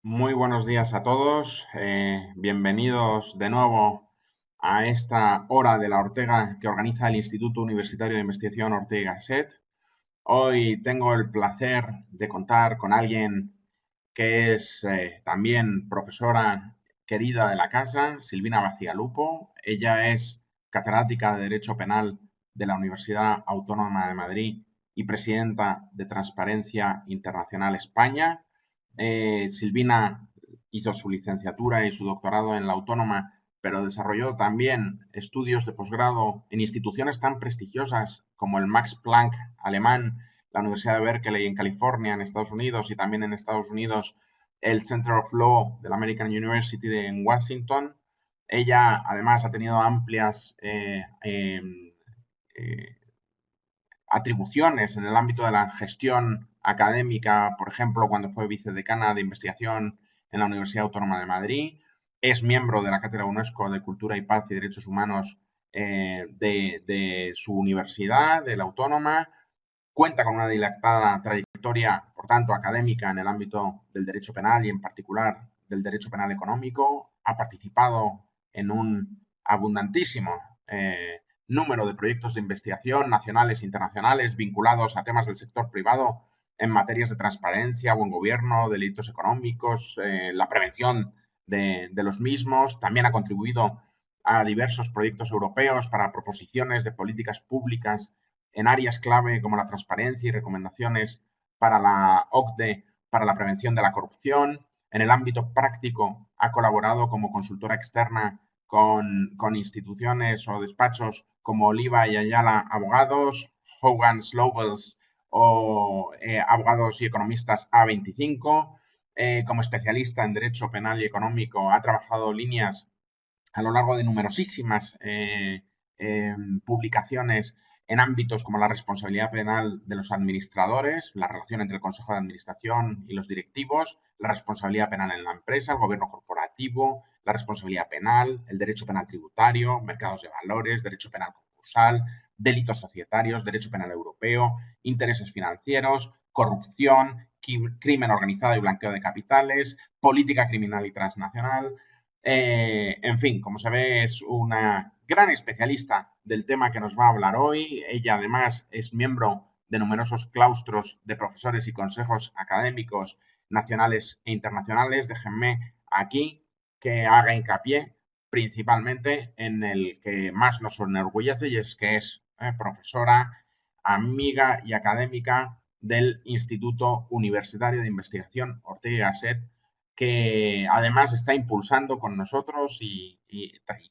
Muy buenos días a todos. Bienvenidos de nuevo a esta hora de la Ortega que organiza el Instituto Universitario de Investigación Ortega y Gasset. Hoy tengo el placer de contar con alguien que es también profesora querida de la casa, Silvina Bacigalupo. Ella es catedrática de Derecho Penal de la Universidad Autónoma de Madrid y presidenta de Transparencia Internacional España. Silvina hizo su licenciatura y su doctorado en la Autónoma, pero desarrolló también estudios de posgrado en instituciones tan prestigiosas como el Max Planck alemán, la Universidad de Berkeley en California, en Estados Unidos, y también en Estados Unidos el Center of Law de la American University en Washington. Ella además ha tenido amplias eh, atribuciones en el ámbito de la gestión académica, por ejemplo, cuando fue vicedecana de investigación en la Universidad Autónoma de Madrid. Es miembro de la Cátedra UNESCO de Cultura y Paz y Derechos Humanos de su universidad, de la Autónoma. Cuenta con una dilatada trayectoria, por tanto, académica en el ámbito del derecho penal y en particular del derecho penal económico. Ha participado en un abundantísimo número de proyectos de investigación nacionales e internacionales vinculados a temas del sector privado en materias de transparencia, buen gobierno, delitos económicos, la prevención de los mismos. También ha contribuido a diversos proyectos europeos para proposiciones de políticas públicas en áreas clave como la transparencia y recomendaciones para la OCDE para la prevención de la corrupción. En el ámbito práctico ha colaborado como consultora externa con instituciones o despachos como Oliva y Ayala Abogados, Hogan's Lovells o Abogados y Economistas A25. Como especialista en Derecho Penal y Económico ha trabajado líneas a lo largo de numerosísimas publicaciones en ámbitos como la responsabilidad penal de los administradores, la relación entre el Consejo de Administración y los directivos, la responsabilidad penal en la empresa, el gobierno corporativo, la responsabilidad penal, el derecho penal tributario, mercados de valores, derecho penal concursal, delitos societarios, derecho penal europeo, intereses financieros, corrupción, crimen organizado y blanqueo de capitales, política criminal y transnacional. En fin, como se ve, es una gran especialista del tema que nos va a hablar hoy. Ella además es miembro de numerosos claustros de profesores y consejos académicos nacionales e internacionales. Déjenme aquí que haga hincapié principalmente en el que más nos enorgullece y es que es profesora, amiga y académica del Instituto Universitario de Investigación Ortega y Gasset, que además está impulsando con nosotros y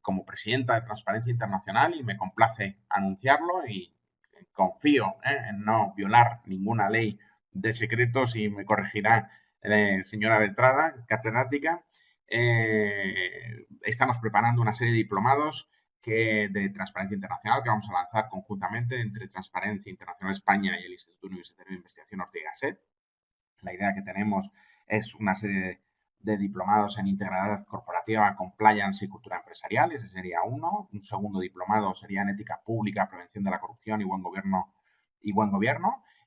como presidenta de Transparencia Internacional, y me complace anunciarlo y confío en no violar ninguna ley de secretos, y me corregirá señora Beltrada, catedrática. Estamos preparando una serie de diplomados de Transparencia Internacional que vamos a lanzar conjuntamente entre Transparencia Internacional España y el Instituto Universitario de Investigación Ortega y Gasset. La idea que tenemos es una serie de diplomados en integridad corporativa, compliance y cultura empresarial. Ese sería uno. Un segundo diplomado sería en ética pública, prevención de la corrupción y buen gobierno.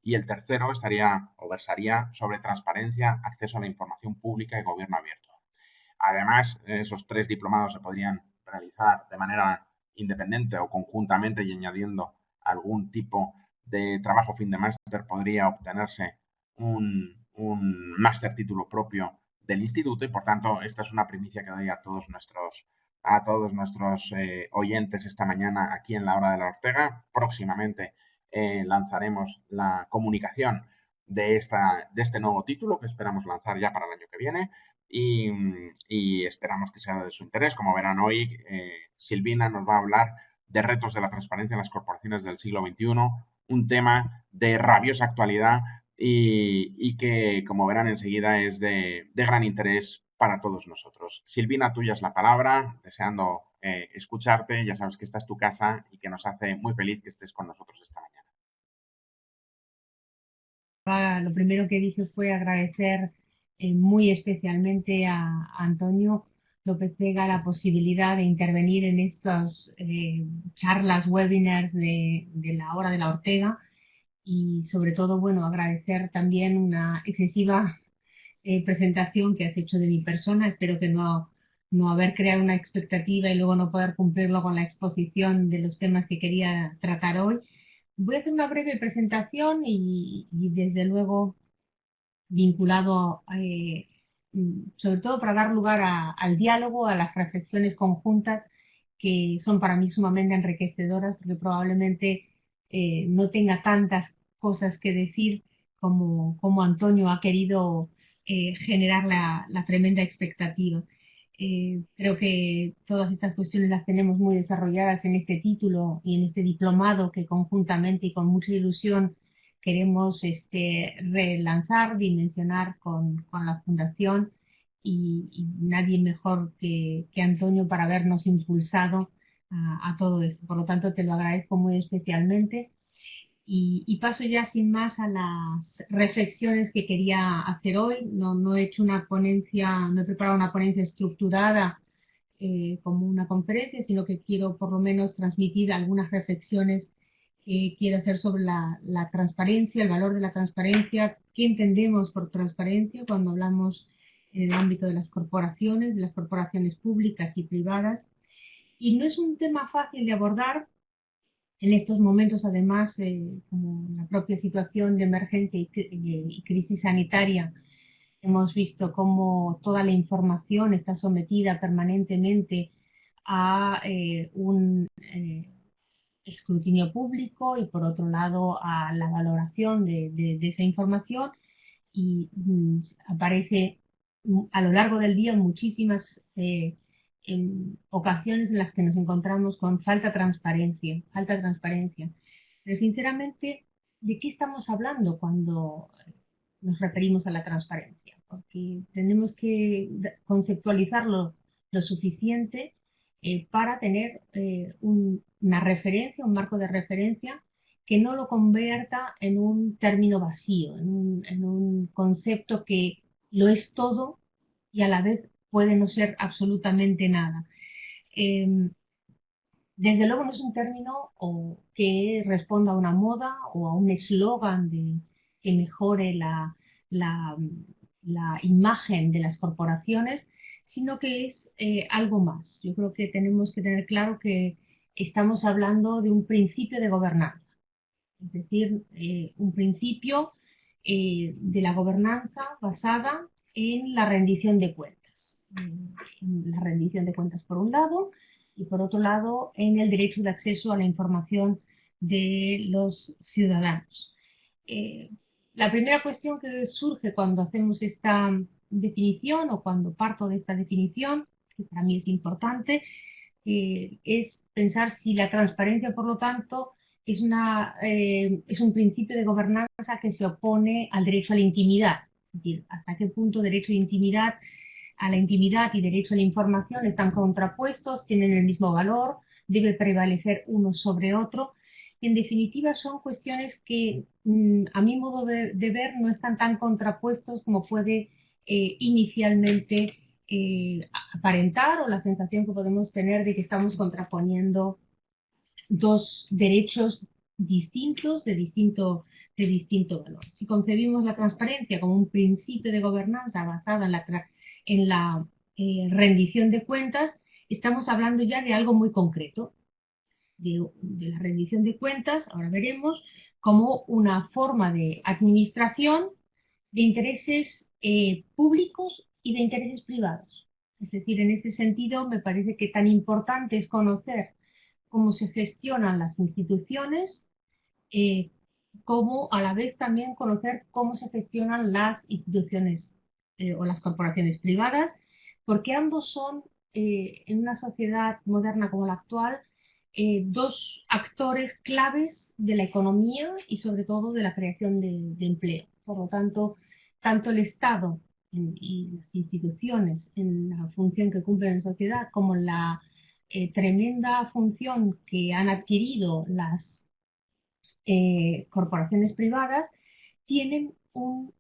Y el tercero estaría o versaría sobre transparencia, acceso a la información pública y gobierno abierto. Además, esos tres diplomados se podrían realizar de manera independiente o conjuntamente, y añadiendo algún tipo de trabajo fin de máster podría obtenerse un máster título propio del instituto, y por tanto esta es una primicia que doy a todos nuestros oyentes esta mañana aquí en la Hora de la Ortega. Próximamente lanzaremos la comunicación de este nuevo título que esperamos lanzar ya para el año que viene, y esperamos que sea de su interés. Como verán hoy, Silvina nos va a hablar de retos de la transparencia en las corporaciones del siglo XXI, un tema de rabiosa actualidad y que, como verán enseguida, es de gran interés para todos nosotros. Silvina, tuya es la palabra, deseando escucharte. Ya sabes que esta es tu casa y que nos hace muy feliz que estés con nosotros esta mañana. Lo primero que dije fue agradecer muy especialmente a Antonio López Vega la posibilidad de intervenir en estas charlas, webinars de la Hora de la Ortega, y sobre todo, bueno, agradecer también una excesiva presentación que has hecho de mi persona. Espero que no haber creado una expectativa y luego no poder cumplirlo con la exposición de los temas que quería tratar hoy. Voy a hacer una breve presentación y desde luego vinculado sobre todo para dar lugar al diálogo, a las reflexiones conjuntas que son para mí sumamente enriquecedoras porque probablemente no tenga tantas cosas que decir como Antonio ha querido generar la tremenda expectativa. Creo que todas estas cuestiones las tenemos muy desarrolladas en este título y en este diplomado que conjuntamente y con mucha ilusión queremos relanzar, dimensionar con la Fundación y nadie mejor que Antonio para habernos impulsado a todo esto. Por lo tanto, te lo agradezco muy especialmente y paso ya sin más a las reflexiones que quería hacer hoy. No he hecho una ponencia, no he preparado una ponencia estructurada como una conferencia, sino que quiero por lo menos transmitir algunas reflexiones que quiero hacer sobre la transparencia, el valor de la transparencia, qué entendemos por transparencia cuando hablamos en el ámbito de las corporaciones públicas y privadas. Y no es un tema fácil de abordar en estos momentos, además, como la propia situación de emergencia y crisis sanitaria. Hemos visto cómo toda la información está sometida permanentemente a un escrutinio público y, por otro lado, a la valoración de esa información y aparece a lo largo del día muchísimas en ocasiones en las que nos encontramos con falta de transparencia, falta de transparencia. Pero sinceramente, ¿de qué estamos hablando cuando nos referimos a la transparencia? Porque tenemos que conceptualizarlo lo suficiente para tener una referencia, un marco de referencia que no lo convierta en un término vacío, en un concepto que lo es todo y a la vez puede no ser absolutamente nada. Desde luego no es un término que responda a una moda o a un eslogan que mejore la, la imagen de las corporaciones, sino que es algo más. Yo creo que tenemos que tener claro que estamos hablando de un principio de gobernanza, es decir, un principio de la gobernanza basada en la rendición de cuentas. En la rendición de cuentas por un lado y por otro lado en el derecho de acceso a la información de los ciudadanos. La primera cuestión que surge cuando hacemos esta definición o cuando parto de esta definición, que para mí es importante, es pensar si la transparencia, por lo tanto, es un principio de gobernanza que se opone al derecho a la intimidad. Es decir, hasta qué punto derecho a la intimidad y derecho a la información están contrapuestos, tienen el mismo valor, debe prevalecer uno sobre otro. En definitiva, son cuestiones que, a mi modo de ver, no están tan contrapuestos como puede inicialmente aparentar o la sensación que podemos tener de que estamos contraponiendo dos derechos distintos de distinto valor. Si concebimos la transparencia como un principio de gobernanza basada en la rendición de cuentas, estamos hablando ya de algo muy concreto, de la rendición de cuentas, ahora veremos, como una forma de administración de intereses públicos y de intereses privados. Es decir, en este sentido, me parece que tan importante es conocer cómo se gestionan las instituciones, como a la vez también conocer cómo se gestionan las instituciones o las corporaciones privadas, porque ambos son, en una sociedad moderna como la actual, dos actores claves de la economía y sobre todo de la creación de empleo. Por lo tanto, tanto el Estado y las instituciones en la función que cumplen en sociedad como la tremenda función que han adquirido las corporaciones privadas tienen un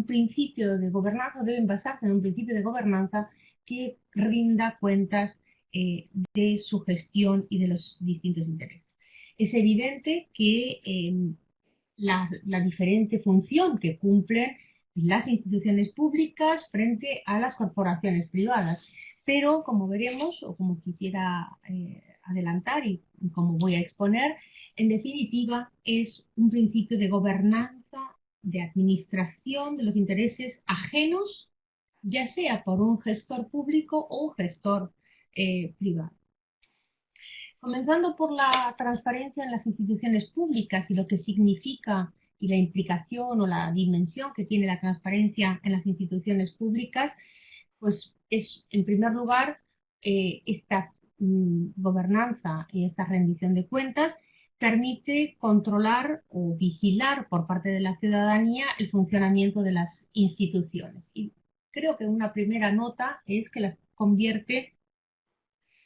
principio de gobernanza, deben basarse en un principio de gobernanza que rinda cuentas de su gestión y de los distintos intereses. Es evidente que la diferente función que cumplen las instituciones públicas frente a las corporaciones privadas. Pero, como veremos, o como quisiera adelantar y como voy a exponer, en definitiva es un principio de gobernanza, de administración de los intereses ajenos, ya sea por un gestor público o un gestor privado. Comenzando por la transparencia en las instituciones públicas y lo que significa y la implicación o la dimensión que tiene la transparencia en las instituciones públicas, pues es, en primer lugar, esta gobernanza y esta rendición de cuentas permite controlar o vigilar por parte de la ciudadanía el funcionamiento de las instituciones. Y creo que una primera nota es que las convierte,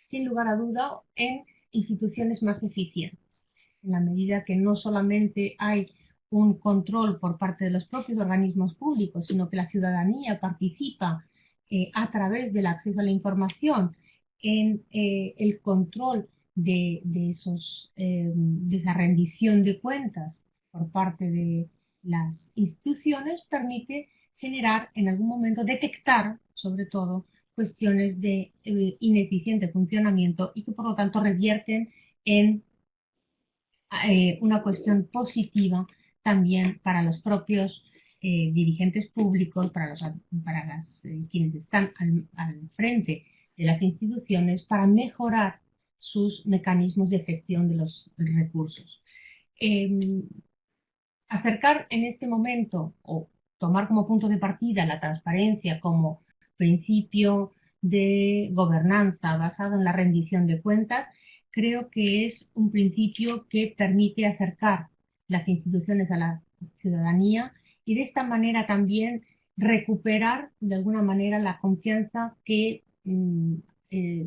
sin lugar a duda, en instituciones más eficientes, en la medida que no solamente hay un control por parte de los propios organismos públicos, sino que la ciudadanía participa a través del acceso a la información en el control de esa rendición de cuentas por parte de las instituciones, permite generar en algún momento, detectar sobre todo cuestiones de ineficiente funcionamiento y que por lo tanto revierten en una cuestión positiva también para los propios dirigentes públicos, quienes están al frente de las instituciones, para mejorar sus mecanismos de gestión de los recursos. Acercar en este momento o tomar como punto de partida la transparencia como principio de gobernanza basado en la rendición de cuentas, creo que es un principio que permite acercar las instituciones a la ciudadanía y de esta manera también recuperar de alguna manera la confianza que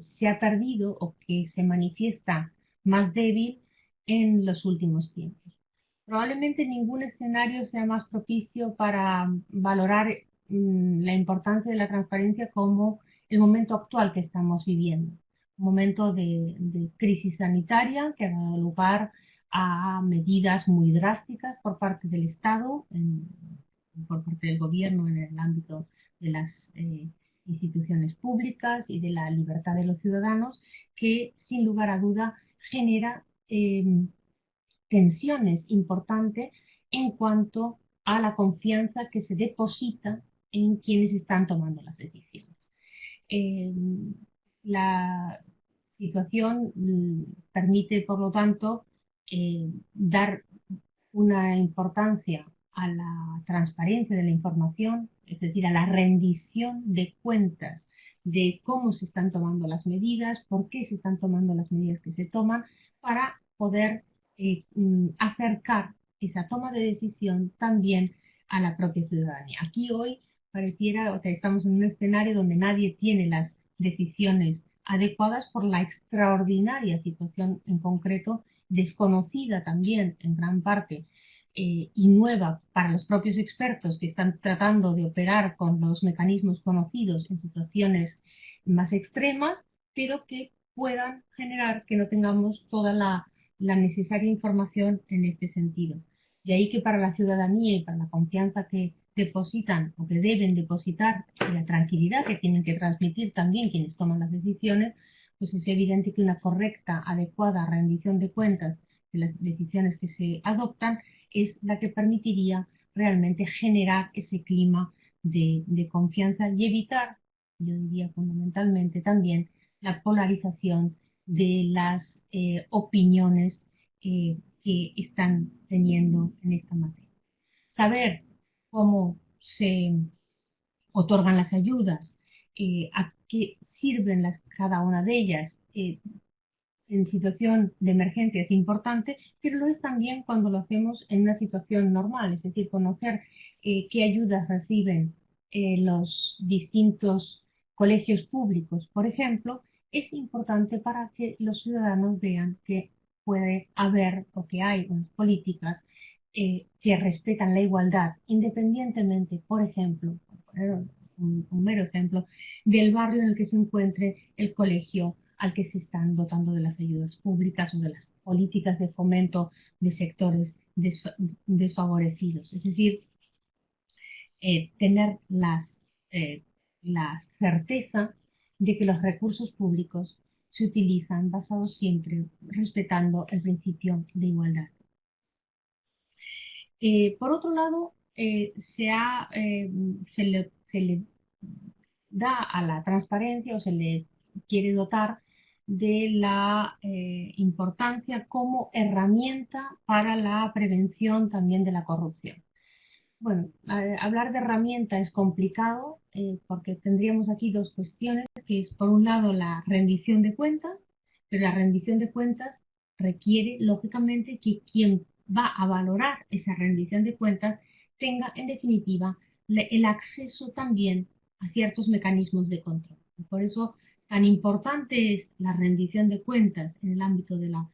se ha perdido o que se manifiesta más débil en los últimos tiempos. Probablemente ningún escenario sea más propicio para valorar la importancia de la transparencia como el momento actual que estamos viviendo. Un momento de crisis sanitaria que ha dado lugar a medidas muy drásticas por parte del Estado, por parte del gobierno en el ámbito de las instituciones públicas y de la libertad de los ciudadanos, que sin lugar a duda genera tensiones importantes en cuanto a la confianza que se deposita en quienes están tomando las decisiones. La situación permite, por lo tanto, dar una importancia a la transparencia de la información, es decir, a la rendición de cuentas de cómo se están tomando las medidas, por qué se están tomando las medidas que se toman, para poder acercar esa toma de decisión también a la propia ciudadanía. Aquí hoy pareciera, o sea, estamos en un escenario donde nadie tiene las decisiones adecuadas por la extraordinaria situación en concreto, desconocida también en gran parte y nueva para los propios expertos que están tratando de operar con los mecanismos conocidos en situaciones más extremas, pero que puedan generar que no tengamos toda la necesaria información en este sentido. De ahí que para la ciudadanía y para la confianza que depositan o que deben depositar y la tranquilidad que tienen que transmitir también quienes toman las decisiones, pues es evidente que una correcta, adecuada rendición de cuentas de las decisiones que se adoptan es la que permitiría realmente generar ese clima de confianza y evitar, yo diría fundamentalmente también, la polarización de las opiniones que están teniendo en esta materia. Saber cómo se otorgan las ayudas, a qué sirven cada una de ellas en situación de emergencia es importante, pero lo es también cuando lo hacemos en una situación normal, es decir, conocer qué ayudas reciben los distintos colegios públicos, por ejemplo, es importante para que los ciudadanos vean que puede haber o que hay unas políticas que respetan la igualdad, independientemente, por ejemplo, por poner un mero ejemplo, del barrio en el que se encuentre el colegio al que se están dotando de las ayudas públicas o de las políticas de fomento de sectores desfavorecidos. Es decir, tener la certeza de que los recursos públicos se utilizan basados siempre respetando el principio de igualdad. Por otro lado, se le da a la transparencia o se le quiere dotar de la importancia como herramienta para la prevención también de la corrupción. Bueno, hablar de herramienta es complicado porque tendríamos aquí dos cuestiones, que es por un lado la rendición de cuentas, pero la rendición de cuentas requiere lógicamente que quien va a valorar esa rendición de cuentas tenga en definitiva el acceso también a ciertos mecanismos de control. Y por eso tan importante es la rendición de cuentas en el ámbito de la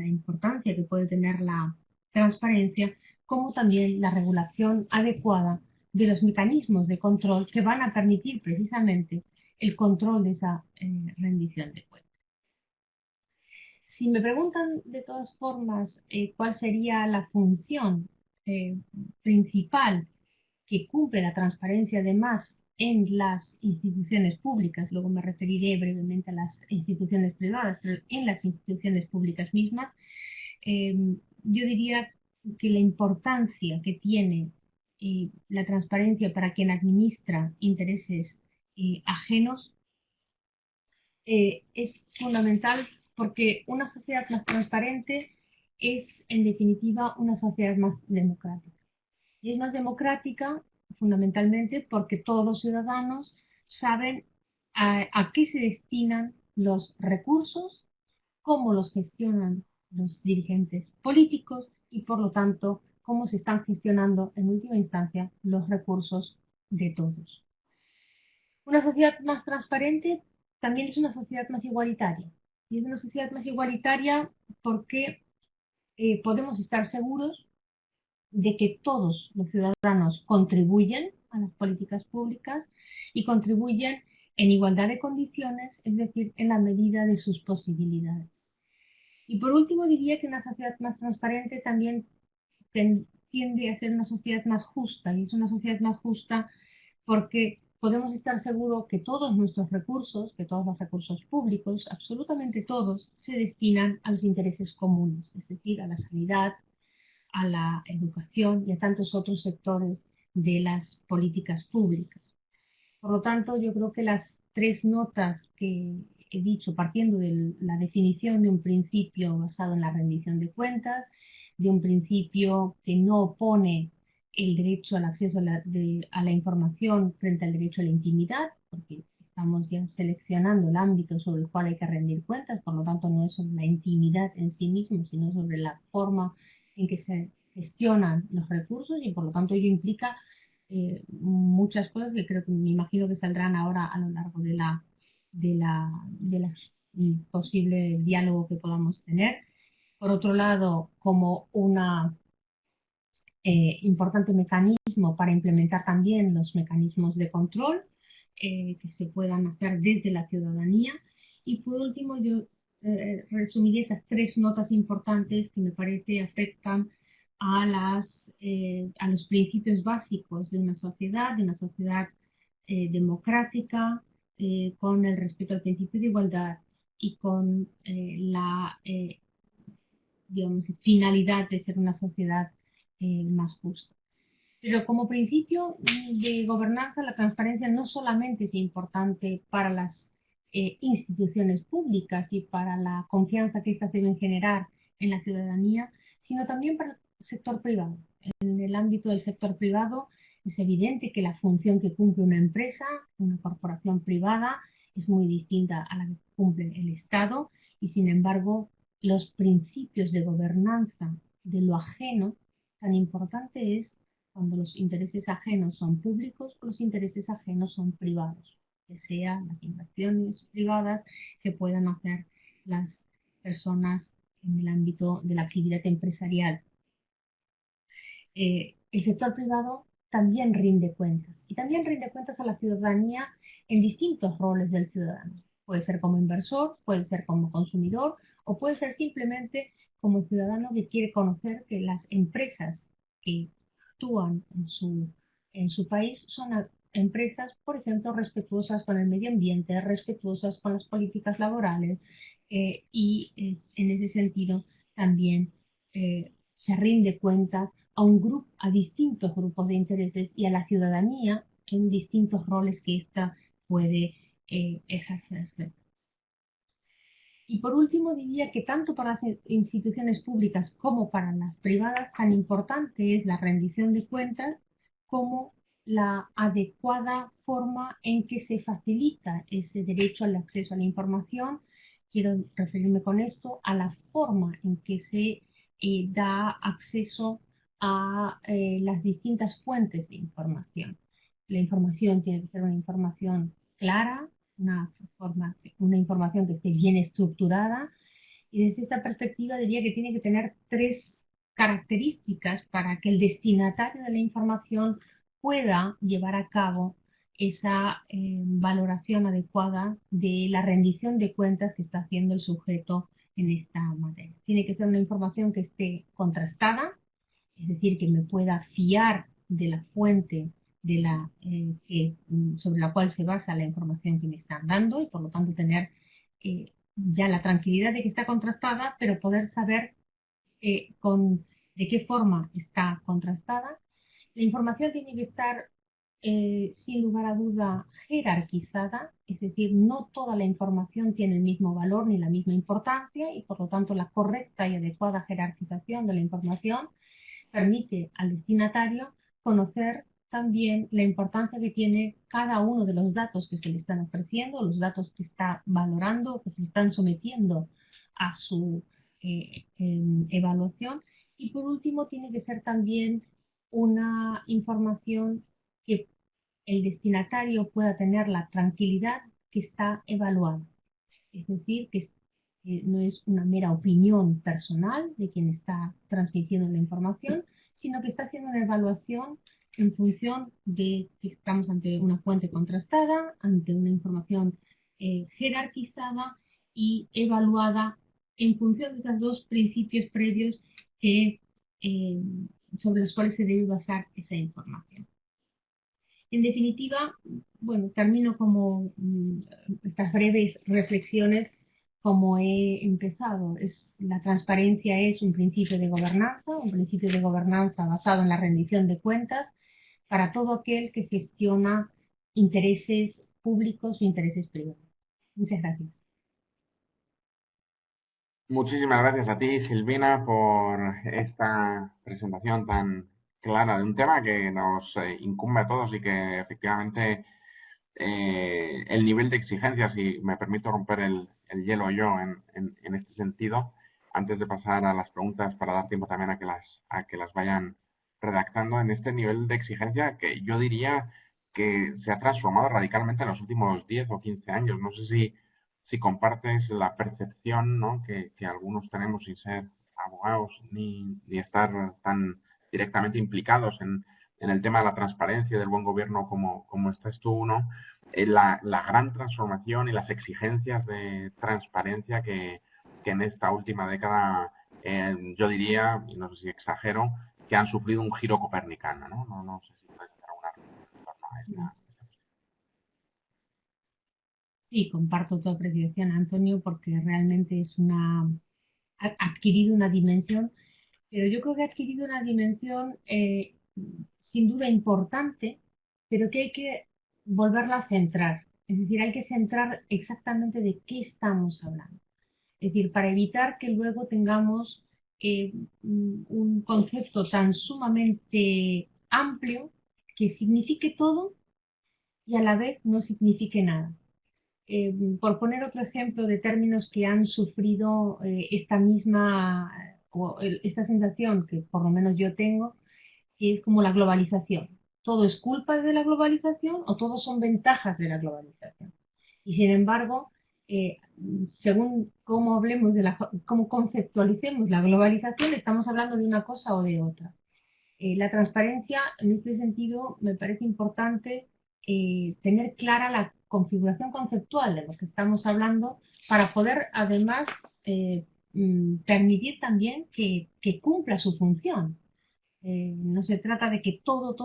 importancia que puede tener la transparencia, como también la regulación adecuada de los mecanismos de control que van a permitir precisamente el control de esa rendición de cuentas. Si me preguntan de todas formas cuál sería la función principal que cumple la transparencia además en las instituciones públicas, luego me referiré brevemente a las instituciones privadas, pero en las instituciones públicas mismas, yo diría que la importancia que tiene la transparencia para quien administra intereses ajenos es fundamental porque una sociedad más transparente es, en definitiva, una sociedad más democrática. Y es más democrática fundamentalmente porque todos los ciudadanos saben a qué se destinan los recursos, cómo los gestionan los dirigentes políticos y, por lo tanto, cómo se están gestionando en última instancia los recursos de todos. Una sociedad más transparente también es una sociedad más igualitaria. Y es una sociedad más igualitaria porque podemos estar seguros de que todos los ciudadanos contribuyen a las políticas públicas y contribuyen en igualdad de condiciones, es decir, en la medida de sus posibilidades. Y por último, diría que una sociedad más transparente también tiende a ser una sociedad más justa, y es una sociedad más justa porque podemos estar seguros que todos nuestros recursos, que todos los recursos públicos, absolutamente todos, se destinan a los intereses comunes, es decir, a la sanidad, a la educación y a tantos otros sectores de las políticas públicas. Por lo tanto, yo creo que las tres notas que he dicho, partiendo de la definición de un principio basado en la rendición de cuentas, de un principio que no opone el derecho al acceso a la información frente al derecho a la intimidad, porque estamos ya seleccionando el ámbito sobre el cual hay que rendir cuentas, por lo tanto no es sobre la intimidad en sí mismo, sino sobre la forma en que se gestionan los recursos y por lo tanto ello implica muchas cosas que creo que me imagino que saldrán ahora a lo largo de la posible diálogo que podamos tener. Por otro lado, como una importante mecanismo para implementar también los mecanismos de control que se puedan hacer desde la ciudadanía. Y por último, yo resumiré esas tres notas importantes que me parece afectan a los principios básicos de una sociedad democrática, con el respeto al principio de igualdad y con la digamos, finalidad de ser una sociedad más justa. Pero como principio de gobernanza, la transparencia no solamente es importante para las instituciones públicas y para la confianza que éstas deben generar en la ciudadanía, sino también para el sector privado. En el ámbito del sector privado es evidente que la función que cumple una empresa, una corporación privada, es muy distinta a la que cumple el Estado y, sin embargo, los principios de gobernanza de lo ajeno, tan importante es cuando los intereses ajenos son públicos o los intereses ajenos son privados, que sean las inversiones privadas que puedan hacer las personas en el ámbito de la actividad empresarial. El sector privado también rinde cuentas y también rinde cuentas a la ciudadanía en distintos roles del ciudadano. Puede ser como inversor, puede ser como consumidor o puede ser simplemente como ciudadano que quiere conocer que las empresas que actúan en su país son empresas, por ejemplo, respetuosas con el medio ambiente, respetuosas con las políticas laborales en ese sentido también se rinde cuenta a distintos grupos de intereses y a la ciudadanía en distintos roles que ésta puede ejercer. Y por último, diría que tanto para las instituciones públicas como para las privadas, tan importante es la rendición de cuentas como la adecuada forma en que se facilita ese derecho al acceso a la información. Quiero referirme con esto a la forma en que se da acceso a las distintas fuentes de información. La información tiene que ser una información clara, una información que esté bien estructurada. Y desde esta perspectiva diría que tiene que tener tres características para que el destinatario de la información pueda llevar a cabo esa valoración adecuada de la rendición de cuentas que está haciendo el sujeto en esta materia. Tiene que ser una información que esté contrastada, es decir, que me pueda fiar de la fuente sobre la cual se basa la información que me están dando y por lo tanto tener ya la tranquilidad de que está contrastada, pero poder saber de qué forma está contrastada. La información tiene que estar sin lugar a duda jerarquizada, es decir, no toda la información tiene el mismo valor ni la misma importancia y por lo tanto la correcta y adecuada jerarquización de la información permite al destinatario conocer también la importancia que tiene cada uno de los datos que se le están ofreciendo, los datos que está valorando, que se le están sometiendo a su evaluación. Y por último, tiene que ser también una información que el destinatario pueda tener la tranquilidad que está evaluada. Es decir, que no es una mera opinión personal de quien está transmitiendo la información, sino que está haciendo una evaluación en función de que estamos ante una fuente contrastada, ante una información jerarquizada y evaluada en función de esos dos principios previos que, eh, sobre los cuales se debe basar esa información. En definitiva, bueno, termino como estas breves reflexiones como he empezado. La transparencia es un principio de gobernanza basado en la rendición de cuentas para todo aquel que gestiona intereses públicos o intereses privados. Muchas gracias. Muchísimas gracias a ti, Silvina, por esta presentación tan clara de un tema que nos incumbe a todos y que efectivamente el nivel de exigencia, si me permito romper el hielo yo en este sentido, antes de pasar a las preguntas para dar tiempo también a que las vayan redactando, en este nivel de exigencia que yo diría que se ha transformado radicalmente en los últimos 10 o 15 años. No sé si compartes la percepción, ¿no?, que algunos tenemos sin ser abogados ni estar tan directamente implicados en el tema de la transparencia y del buen gobierno como estás tú, ¿no? La gran transformación y las exigencias de transparencia que en esta última década, yo diría, y no sé si exagero, que han sufrido un giro copernicano, ¿no? No sé si puedes hacer alguna reflexión en torno a esta cuestión. Sí, comparto tu apreciación, Antonio, porque realmente ha adquirido una dimensión, pero yo creo que ha adquirido una dimensión sin duda importante, pero que hay que volverla a centrar. Es decir, hay que centrar exactamente de qué estamos hablando. Es decir, para evitar que luego tengamos un concepto tan sumamente amplio que signifique todo y a la vez no signifique nada. Por poner otro ejemplo de términos que han sufrido esta sensación que por lo menos yo tengo, que es como la globalización. Todo es culpa de la globalización o todo son ventajas de la globalización. Y sin embargo, eh, según cómo hablemos cómo conceptualicemos la globalización, estamos hablando de una cosa o de otra. La transparencia, en este sentido, me parece importante tener clara la configuración conceptual de lo que estamos hablando para poder, además, permitir también que cumpla su función. No se trata de que todo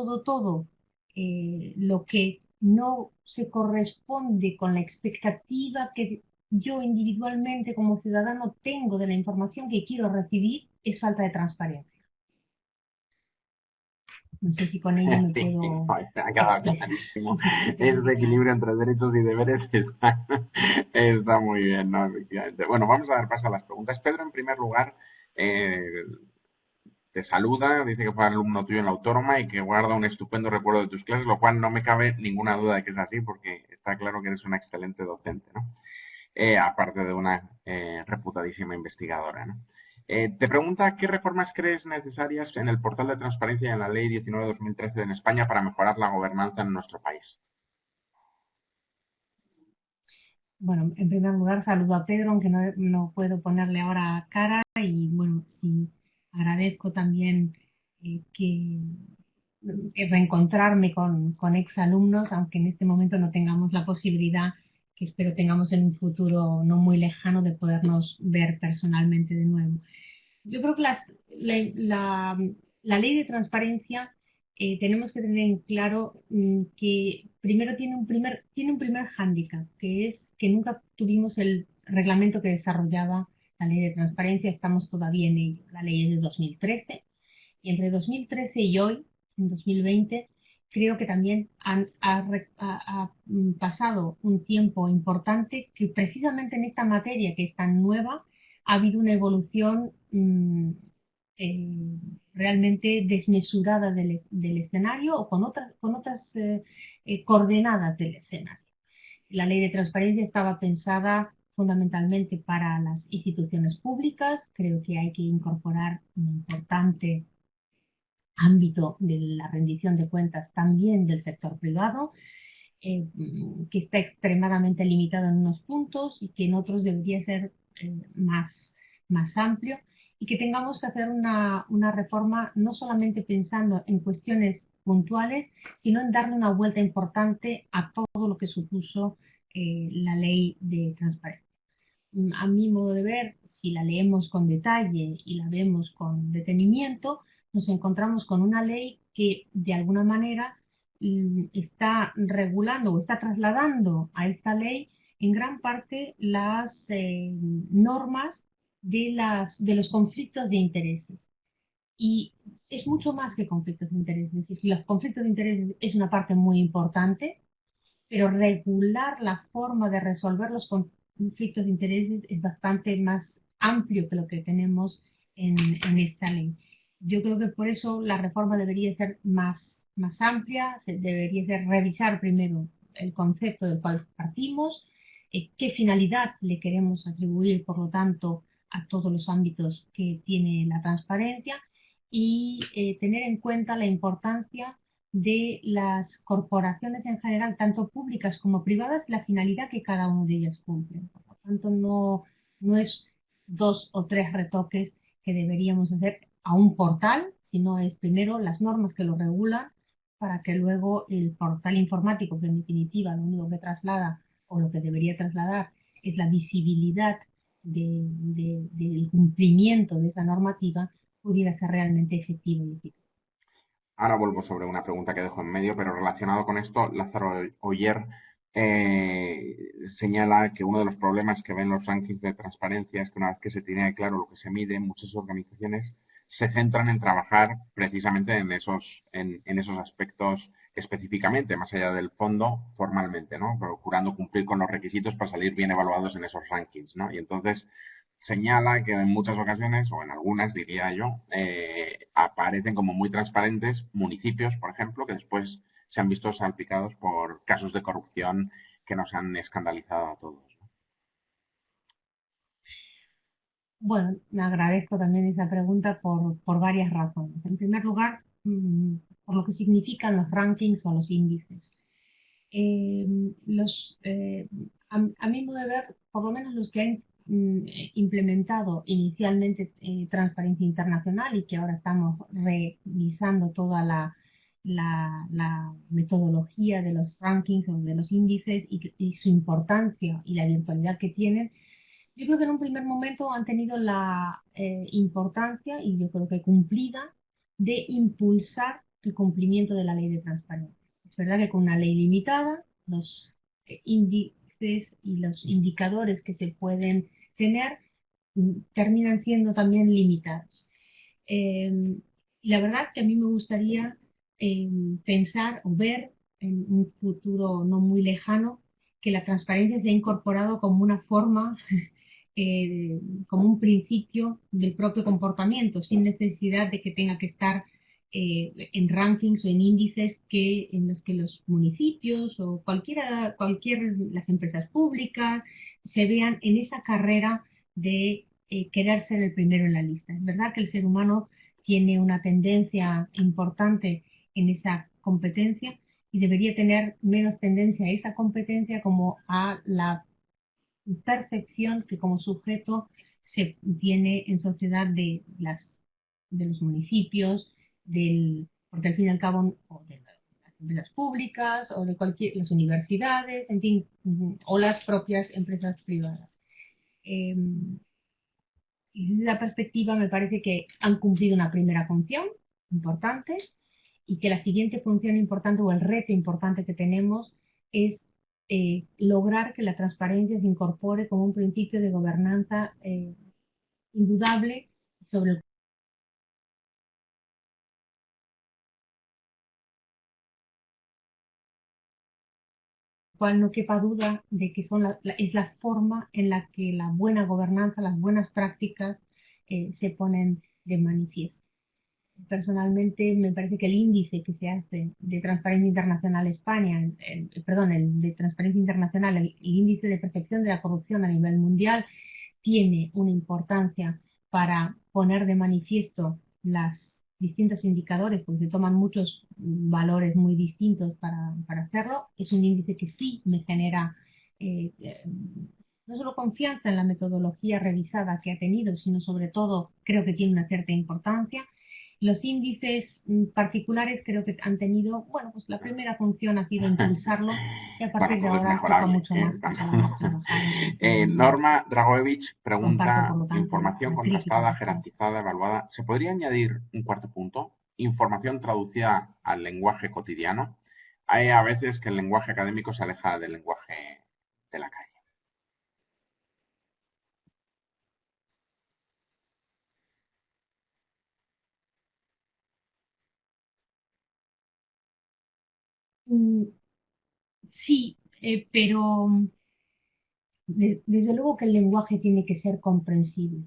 lo que no se corresponde con la expectativa que yo individualmente como ciudadano tengo de la información que quiero recibir es falta de transparencia. No sé si con ello me Sí, puedo joder, me ha quedado expresar clarísimo. Ese suficientemente claro. equilibrio entre derechos y deberes está muy bien, ¿no? Efectivamente. Bueno, vamos a dar paso a las preguntas. Pedro, en primer lugar, eh, te saluda, dice que fue alumno tuyo en la Autónoma y que guarda un estupendo recuerdo de tus clases, lo cual no me cabe ninguna duda de que es así, porque está claro que eres una excelente docente, ¿no? Aparte de una reputadísima investigadora, ¿no? Te pregunta qué reformas crees necesarias en el portal de transparencia y en la ley 19/2013 en España para mejorar la gobernanza en nuestro país. Bueno, en primer lugar saludo a Pedro, aunque no puedo ponerle ahora cara y bueno, sí, agradezco también que reencontrarme con exalumnos, aunque en este momento no tengamos la posibilidad, que espero tengamos en un futuro no muy lejano, de podernos ver personalmente de nuevo. Yo creo que la ley de transparencia tenemos que tener en claro que primero tiene un primer hándicap, que es que nunca tuvimos el reglamento que desarrollaba la ley de transparencia, estamos todavía en ello. La ley es de 2013 y entre 2013 y hoy, en 2020, creo que también ha pasado un tiempo importante que precisamente en esta materia que es tan nueva ha habido una evolución eh, realmente desmesurada del escenario o con otras coordenadas del escenario. La ley de transparencia estaba pensada fundamentalmente para las instituciones públicas. Creo que hay que incorporar un importante ámbito de la rendición de cuentas también del sector privado, eh, que está extremadamente limitado en unos puntos y que en otros debería ser más amplio, y que tengamos que hacer una reforma no solamente pensando en cuestiones puntuales, sino en darle una vuelta importante a todo lo que supuso la ley de transparencia. A mi modo de ver, si la leemos con detalle y la vemos con detenimiento, nos encontramos con una ley que de alguna manera está regulando o está trasladando a esta ley en gran parte las normas de los conflictos de intereses. Y es mucho más que conflictos de intereses. Es decir, los conflictos de intereses es una parte muy importante, pero regular la forma de resolver los conflictos de intereses es bastante más amplio que lo que tenemos en esta ley. Yo creo que por eso la reforma debería ser más amplia, debería ser revisar primero el concepto del cual partimos, qué finalidad le queremos atribuir, por lo tanto, a todos los ámbitos que tiene la transparencia y tener en cuenta la importancia de las corporaciones en general, tanto públicas como privadas, la finalidad que cada una de ellas cumple. Por lo tanto, no es dos o tres retoques que deberíamos hacer a un portal, sino es primero las normas que lo regulan para que luego el portal informático, que en definitiva lo único que traslada o lo que debería trasladar es la visibilidad del cumplimiento de esa normativa, pudiera ser realmente efectivo y eficaz. Ahora vuelvo sobre una pregunta que dejo en medio, pero relacionado con esto, Lázaro Oyer señala que uno de los problemas que ven los rankings de transparencia es que una vez que se tiene claro lo que se mide, muchas organizaciones se centran en trabajar precisamente en esos aspectos específicamente, más allá del fondo, formalmente, ¿no? Procurando cumplir con los requisitos para salir bien evaluados en esos rankings, ¿no? Y entonces señala que en muchas ocasiones, o en algunas diría yo, aparecen como muy transparentes municipios, por ejemplo, que después se han visto salpicados por casos de corrupción que nos han escandalizado a todos. Bueno, me agradezco también esa pregunta por varias razones. En primer lugar, por lo que significan los rankings o los índices. Eh, los, eh, a mi modo de ver, por lo menos los que han implementado inicialmente Transparencia Internacional y que ahora estamos revisando toda la metodología de los rankings o de los índices y su importancia y la virtualidad que tienen, yo creo que en un primer momento han tenido la importancia y yo creo que cumplida de impulsar el cumplimiento de la ley de transparencia. Es verdad que con una ley limitada, los índices y los indicadores que se pueden tener terminan siendo también limitados. Y la verdad que a mí me gustaría pensar o ver en un futuro no muy lejano que la transparencia se ha incorporado como una forma, como un principio del propio comportamiento, sin necesidad de que tenga que estar en rankings o en índices en los que los municipios o las empresas públicas se vean en esa carrera de querer ser el primero en la lista. Es verdad que el ser humano tiene una tendencia importante en esa competencia y debería tener menos tendencia a esa competencia como a la percepción que como sujeto se tiene en sociedad de los municipios, porque al fin y al cabo, o de las empresas públicas, o de las universidades, en fin, o las propias empresas privadas. Eh, y desde la perspectiva me parece que han cumplido una primera función importante y que la siguiente función importante o el reto importante que tenemos es lograr que la transparencia se incorpore como un principio de gobernanza indudable sobre el cual no quepa duda de que es la forma en la que la buena gobernanza, las buenas prácticas se ponen de manifiesto. Personalmente, me parece que el índice que se hace de Transparencia Internacional España, el de Transparencia Internacional, el índice de percepción de la corrupción a nivel mundial, tiene una importancia para poner de manifiesto los distintos indicadores, porque se toman muchos valores muy distintos para hacerlo. Es un índice que sí me genera eh, no solo confianza en la metodología revisada que ha tenido, sino sobre todo creo que tiene una cierta importancia. Los índices particulares creo que han tenido, bueno, pues la primera función ha sido impulsarlo y a Bueno, partir de todo es ahora toca mejorable. mucho más que solamente trabajar en Norma Dragoevich comparto, por pregunta, lo tanto, información la crítica contrastada, que hacéis. jerarquizada, evaluada. ¿Se podría añadir un cuarto punto? Información traducida al lenguaje cotidiano. Hay a veces que el lenguaje académico se aleja del lenguaje de la calle. Mm, sí, pero desde luego que el lenguaje tiene que ser comprensible.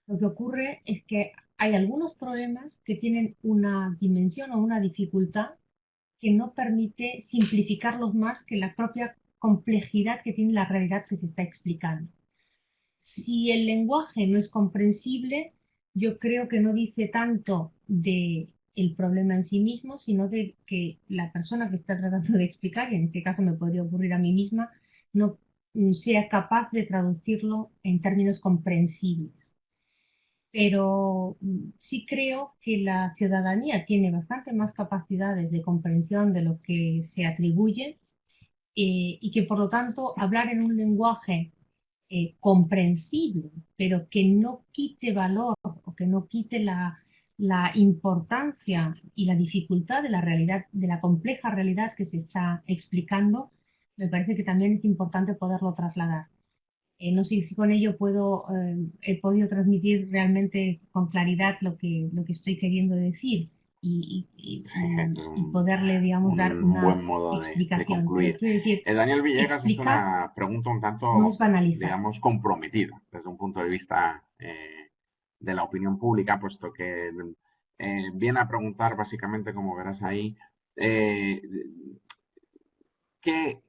Lo que ocurre es que hay algunos problemas que tienen una dimensión o una dificultad que no permite simplificarlos más que la propia complejidad que tiene la realidad que se está explicando. Si el lenguaje no es comprensible, yo creo que no dice tanto de el problema en sí mismo, sino de que la persona que está tratando de explicar, y en este caso me podría ocurrir a mí misma, no sea capaz de traducirlo en términos comprensibles. Pero sí creo que la ciudadanía tiene bastante más capacidades de comprensión de lo que se atribuye y que por lo tanto hablar en un lenguaje comprensible, pero que no quite valor o que no quite la importancia y la dificultad de la realidad, de la compleja realidad que se está explicando, me parece que también es importante poderlo trasladar. No sé si con ello he podido transmitir realmente con claridad lo que estoy queriendo decir Sí, es y poderle, digamos, dar un buen una modo de explicación. Pero concluir. quiero decir, Daniel Villegas hace explicar una pregunta un no es tanto, banalizar. digamos, comprometida desde un punto de vista de la opinión pública, puesto que viene a preguntar básicamente, como verás ahí, eh, ¿qué,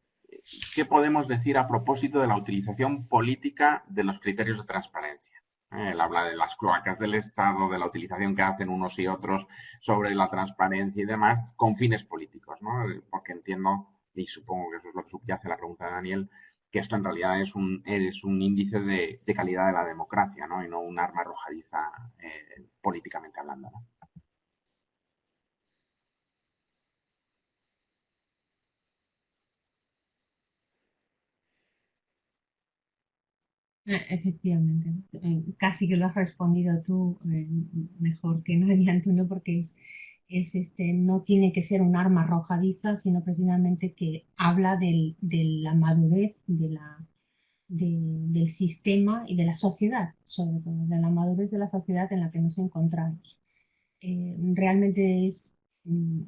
¿qué podemos decir a propósito de la utilización política de los criterios de transparencia? Él habla de las cloacas del Estado, de la utilización que hacen unos y otros sobre la transparencia y demás, con fines políticos, ¿no? Porque entiendo, y supongo que eso es lo que subyace a la pregunta de Daniel, que esto en realidad es un índice de calidad de la democracia, ¿no? Y no un arma arrojadiza políticamente hablando, ¿no? Efectivamente, casi que lo has respondido tú mejor que nadie, Antonio, porque no tiene que ser un arma arrojadiza, sino precisamente que habla de la madurez del sistema y de la sociedad, sobre todo, de la madurez de la sociedad en la que nos encontramos. Realmente es,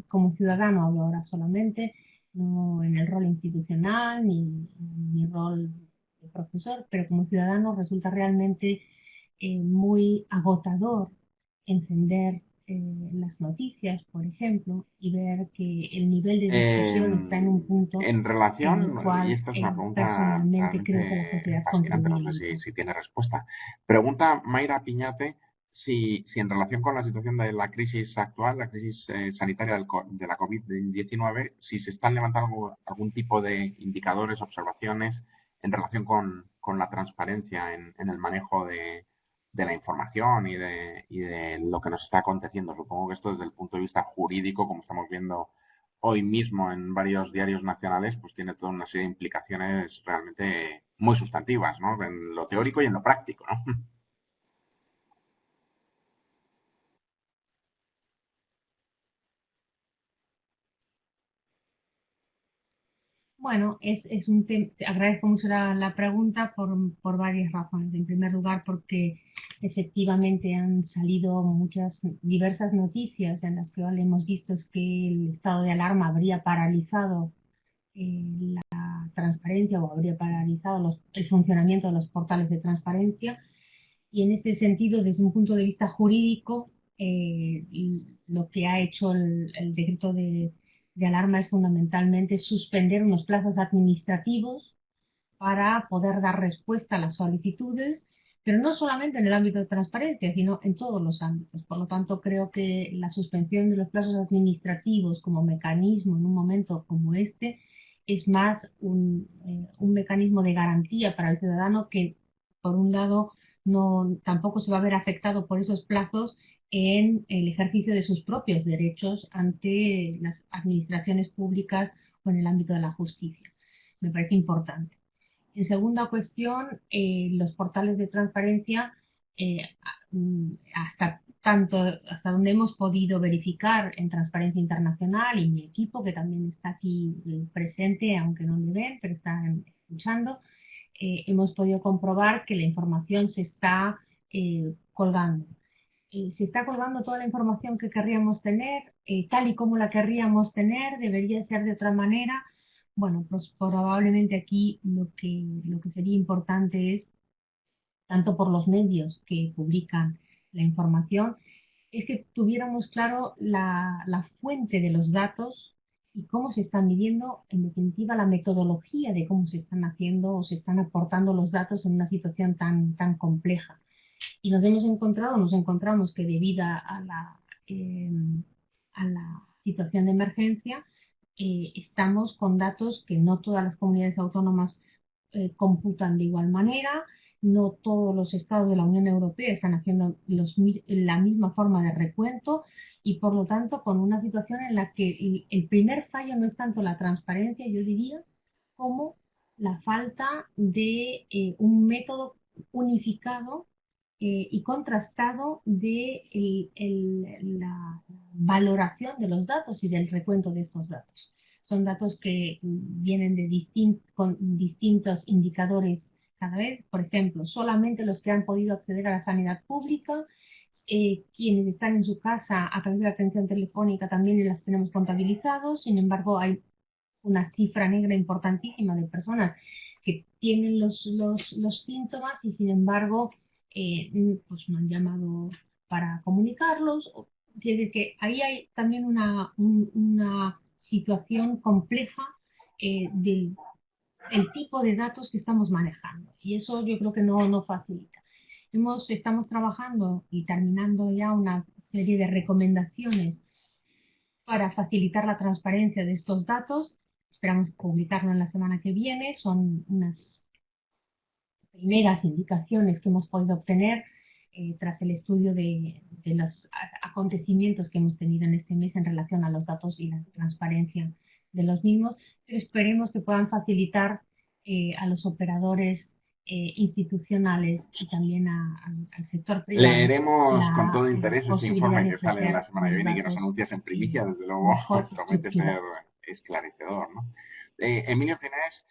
como ciudadano hablo ahora solamente, no en el rol institucional ni mi rol de profesor, pero como ciudadano resulta realmente muy agotador encender las noticias, por ejemplo, y ver que el nivel de discusión está en un punto En en el relación, y cual esta es una pregunta personalmente creo que la realmente sociedad fascinante, no sé contribuye si poco. tiene respuesta. Pregunta Mayra Piñate si en relación con la situación de la crisis actual, la crisis sanitaria de la COVID-19, si se están levantando algún tipo de indicadores, observaciones en relación con la transparencia en el manejo de la información y de lo que nos está aconteciendo. Supongo que esto desde el punto de vista jurídico, como estamos viendo hoy mismo en varios diarios nacionales, pues tiene toda una serie de implicaciones realmente muy sustantivas, ¿no? En lo teórico y en lo práctico, ¿no? Bueno, es un tema, agradezco mucho la pregunta por varias razones. En primer lugar, porque efectivamente han salido muchas, diversas noticias en las que hemos visto es que el estado de alarma habría paralizado la transparencia o habría paralizado el funcionamiento de los portales de transparencia. Y en este sentido, desde un punto de vista jurídico, lo que ha hecho el decreto de alarma es fundamentalmente suspender unos plazos administrativos para poder dar respuesta a las solicitudes, pero no solamente en el ámbito de transparencia, sino en todos los ámbitos. Por lo tanto, creo que la suspensión de los plazos administrativos como mecanismo en un momento como este es más un mecanismo de garantía para el ciudadano que, por un lado, no, tampoco se va a ver afectado por esos plazos en el ejercicio de sus propios derechos ante las administraciones públicas o en el ámbito de la justicia. Me parece importante. En segunda cuestión, los portales de transparencia, eh, hasta donde hemos podido verificar en Transparencia Internacional y mi equipo, que también está aquí presente, aunque no me ven, pero están escuchando, hemos podido comprobar que la información se está colgando. Se está colgando toda la información que querríamos tener, tal y como la querríamos tener, debería ser de otra manera. Bueno, pues probablemente aquí lo que sería importante es, tanto por los medios que publican la información, es que tuviéramos claro la fuente de los datos y cómo se están midiendo, en definitiva, la metodología de cómo se están haciendo o se están aportando los datos en una situación tan compleja. Y nos encontramos que debido eh, a la situación de emergencia, estamos con datos que no todas las comunidades autónomas computan de igual manera, no todos los estados de la Unión Europea están haciendo la misma forma de recuento y por lo tanto con una situación en la que el primer fallo no es tanto la transparencia, yo diría, como la falta de un método unificado y contrastado de la valoración de los datos y del recuento de estos datos. Son datos que vienen con distintos indicadores cada vez. Por ejemplo, solamente los que han podido acceder a la sanidad pública, quienes están en su casa a través de la atención telefónica también las tenemos contabilizados. Sin embargo, hay una cifra negra importantísima de personas que tienen los síntomas y sin embargo pues no han llamado para comunicarlos. Quiere decir que ahí hay también una situación compleja del tipo de datos que estamos manejando y eso yo creo que no facilita. Estamos trabajando y terminando ya una serie de recomendaciones para facilitar la transparencia de estos datos. Esperamos publicarlo en la semana que viene. Son unas primeras indicaciones que hemos podido obtener tras el estudio de los acontecimientos que hemos tenido en este mes en relación a los datos y la transparencia de los mismos. Pero esperemos que puedan facilitar a los operadores institucionales y también al sector privado Leeremos con todo la interés ese posibilidad informe de que sale en la ofrecer semana que unos viene y que nos datos anuncias en primicia. Desde luego, mejor promete ser estructurados. esclarecedor, ¿no? Emilio Ginés,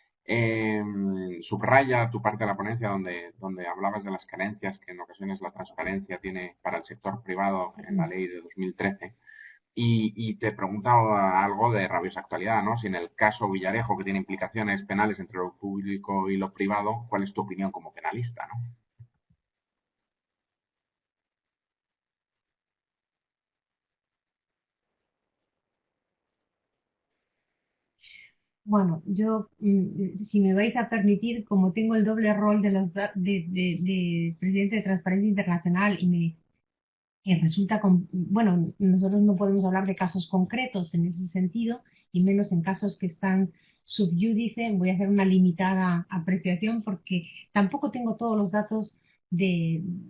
subraya tu parte de la ponencia donde hablabas de las carencias que en ocasiones la transparencia tiene para el sector privado en la ley de 2013. Y te preguntaba algo de rabiosa actualidad, ¿no? Si en el caso Villarejo, que tiene implicaciones penales entre lo público y lo privado, ¿cuál es tu opinión como penalista, ¿no? Bueno, yo, si me vais a permitir, como tengo el doble rol de presidente de Transparencia Internacional y resulta, bueno, nosotros no podemos hablar de casos concretos en ese sentido, y menos en casos que están sub judice, voy a hacer una limitada apreciación porque tampoco tengo todos los datos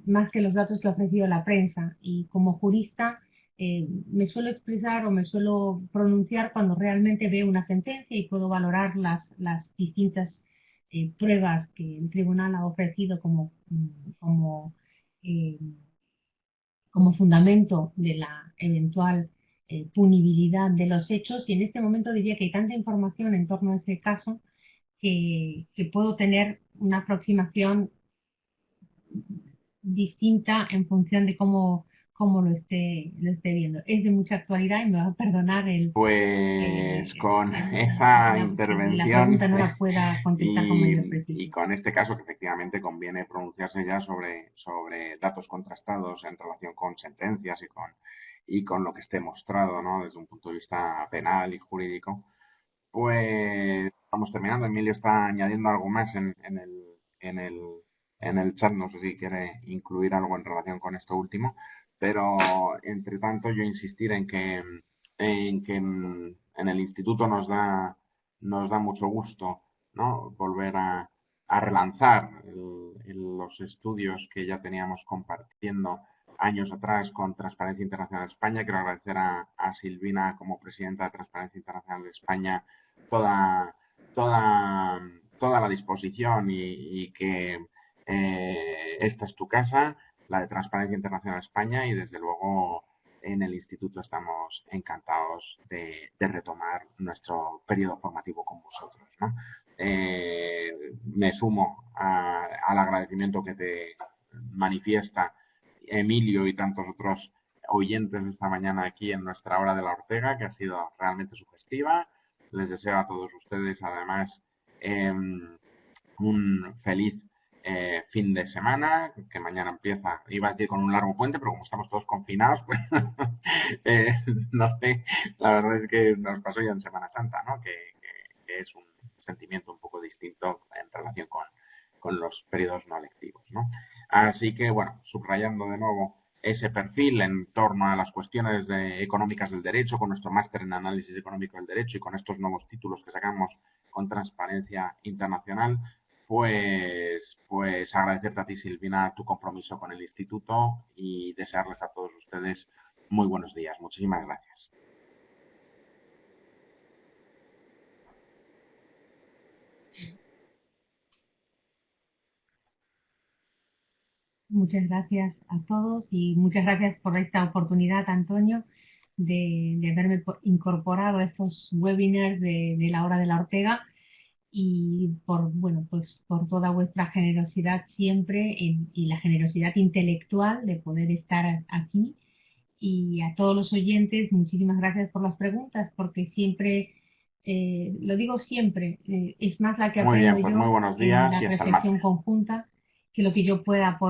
más que los datos que ha ofrecido la prensa, y como jurista me suelo expresar o me suelo pronunciar cuando realmente veo una sentencia y puedo valorar las distintas pruebas que el tribunal ha ofrecido como eh, como fundamento de la eventual punibilidad de los hechos, y en este momento diría que hay tanta información en torno a ese caso que puedo tener una aproximación distinta en función de cómo lo esté viendo. Es de mucha actualidad y me va a perdonar Pues con esa que la intervención pregunta no la pueda contestar con mayor y precisión. con este caso que efectivamente conviene pronunciarse ya sobre datos contrastados en relación con sentencias y con lo que esté mostrado, ¿no? Desde un punto de vista penal y jurídico, pues vamos terminando. Emilio está añadiendo algo más en el, en el chat. No sé si quiere incluir algo en relación con esto último, pero entre tanto yo insistir en el instituto nos da mucho gusto, ¿no? Volver a relanzar los estudios que ya teníamos compartiendo años atrás con Transparencia Internacional España. Quiero agradecer a Silvina como presidenta de Transparencia Internacional de España toda, toda, toda la disposición y que esta es tu casa, la de Transparencia Internacional España, y desde luego en el instituto estamos encantados de retomar nuestro periodo formativo con vosotros, ¿no? Me sumo al agradecimiento que te manifiesta Emilio y tantos otros oyentes esta mañana aquí en nuestra hora de la Ortega, que ha sido realmente sugestiva. Les deseo a todos ustedes, además, un feliz fin de semana, que mañana empieza, iba a decir con un largo puente, pero como estamos todos confinados, pues eh, no sé, la verdad es que nos pasó ya en Semana Santa, ¿no? Que es un sentimiento un poco distinto en relación con los periodos no lectivos, ¿no? Así que, bueno, subrayando de nuevo ese perfil en torno a las cuestiones económicas del derecho, con nuestro máster en análisis económico del derecho y con estos nuevos títulos que sacamos con Transparencia Internacional, pues agradecerte a ti, Silvina, tu compromiso con el instituto y desearles a todos ustedes muy buenos días. Muchísimas gracias. Muchas gracias a todos y muchas gracias por esta oportunidad, Antonio, de haberme incorporado a estos webinars de la hora de la Ortega, y por, bueno, pues por toda vuestra generosidad siempre y la generosidad intelectual de poder estar aquí. Y a todos los oyentes, muchísimas gracias por las preguntas, porque siempre, lo digo siempre, es más la que Muy aprendo bien, pues muy yo buenos en días la y hasta el reflexión martes. conjunta que lo que yo pueda aportar.